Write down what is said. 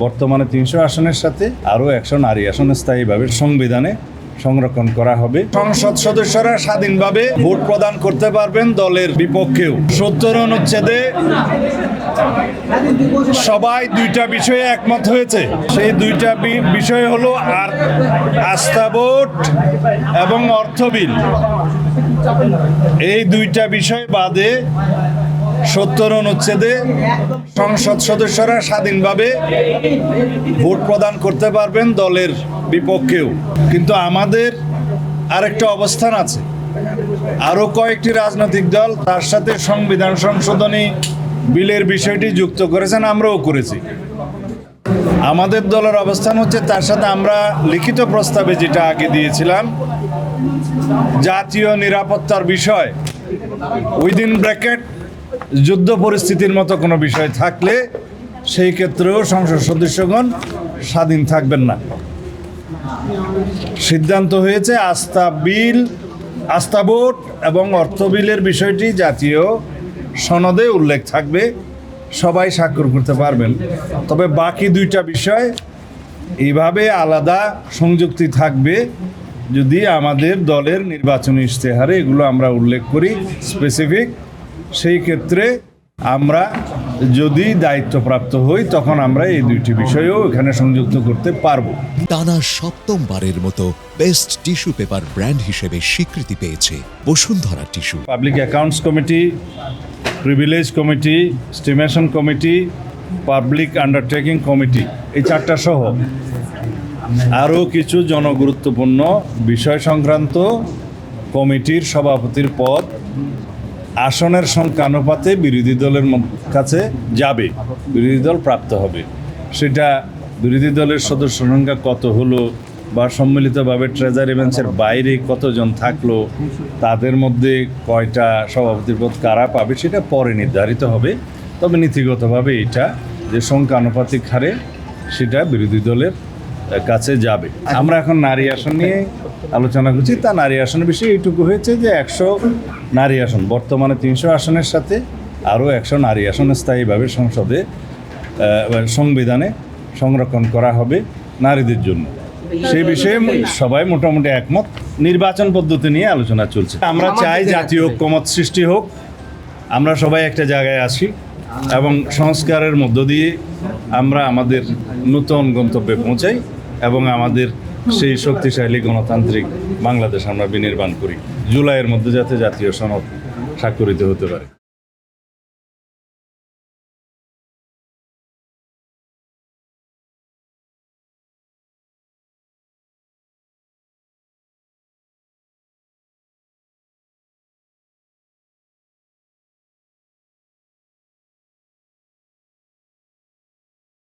বর্তমানে 300 আসনের সাথে আরও 100 নারী আসন স্থায়ীভাবে সংবিধানে সংরক্ষণ করা হবে। সংসদ সদস্যরা স্বাধীনভাবে ভোট প্রদান করতে পারবেন দলের বিপক্ষেও। 70 অনুচ্ছেদে সবাই দুইটা বিষয়ে একমত হয়েছে। সেই দুইটা বিষয় হলো আস্থা ভোট এবং অর্থ বিল। এই দুইটা বিষয় বাদে 70 অনুচ্ছেদে সংসদ সদস্যরা স্বাধীনভাবে ভোট প্রদান করতে পারবেন দলের বিপক্ষেও। কিন্তু আমাদের আরেকটা অবস্থান আছে, আরও কয়েকটি রাজনৈতিক দল তার সাথে সংবিধান সংশোধনী বিলের বিষয়টি যুক্ত করেছেন, আমরাও করেছি। আমাদের দলের অবস্থান হচ্ছে তার সাথে আমরা লিখিত প্রস্তাবে যেটা আগে দিয়েছিলাম, জাতীয় নিরাপত্তার বিষয় উইদিন ব্র্যাকেট যুদ্ধ পরিস্থিতির মতো কোনো বিষয় থাকলে সেই ক্ষেত্রেও সংসদ সদস্যগণ স্বাধীন থাকবেন না। সিদ্ধান্ত হয়েছে আস্থা ভোট এবং অর্থ বিলের বিষয়টি জাতীয় সনদে উল্লেখ থাকবে, সবাই স্বাক্ষর করতে পারবেন। তবে বাকি দুইটা বিষয় এইভাবে আলাদা সংযুক্তি থাকবে যদি আমাদের দলের নির্বাচনী ইশতেহারে এগুলো আমরা উল্লেখ করি স্পেসিফিক। সেই ক্ষেত্রে আমরা যদি দায়িত্বপ্রাপ্ত হই তখন আমরা এই দুইটি বিষয়ও এখানে সংযুক্ত করতে পারবো। টানা ৭মবারের মতো বেস্ট টিস্যু পেপার ব্র্যান্ড হিসেবে স্বীকৃতি পেয়েছে Bashundhara tissue. Public accounts committee, privilege committee, স্টিমেশন committee, public undertaking committee, এই 4টা সহ আরও কিছু জনগুরুত্বপূর্ণ বিষয় সংক্রান্ত কমিটির সভাপতির পদ আসনের সংখ্যানুপাতে বিরোধী দলের কাছে যাবে, বিরোধী দল প্রাপ্ত হবে। সেটা বিরোধী দলের সদস্য সংখ্যা কত হলো বা সম্মিলিতভাবে ট্রেজারি বেঞ্চের বাইরে কতজন থাকলো, তাদের মধ্যে কয়টা সভাপতির পদ কারা পাবে সেটা পরে নির্ধারিত হবে। তবে নীতিগতভাবে এটা যে সংখ্যানুপাতিক হারে সেটা বিরোধী দলের কাছে যাবে। আমরা এখন নারী আসন নিয়ে আলোচনা করছি। তা নারী আসনের বিষয়ে এইটুকু হয়েছে যে 100 নারী আসন, বর্তমানে 300 আসনের সাথে আরও 100 নারী আসন স্থায়ীভাবে সংবিধানে সংরক্ষণ করা হবে নারীদের জন্য। সেই বিষয়ে সবাই মোটামুটি একমত। নির্বাচন পদ্ধতি নিয়ে আলোচনা চলছে। আমরা চাই জাতীয় ঐক্যমত সৃষ্টি হোক, আমরা সবাই একটা জায়গায় আসি এবং সংস্কারের মধ্য দিয়ে আমরা আমাদের নতুন গন্তব্যে পৌঁছাই এবং আমাদের সেই শক্তিশালী গণতান্ত্রিক বাংলাদেশ আমরা বিনির্মাণ করি। জুলাইয়ের মধ্যে যাতে জাতীয় সনদ স্বাক্ষরিত হতে পারে।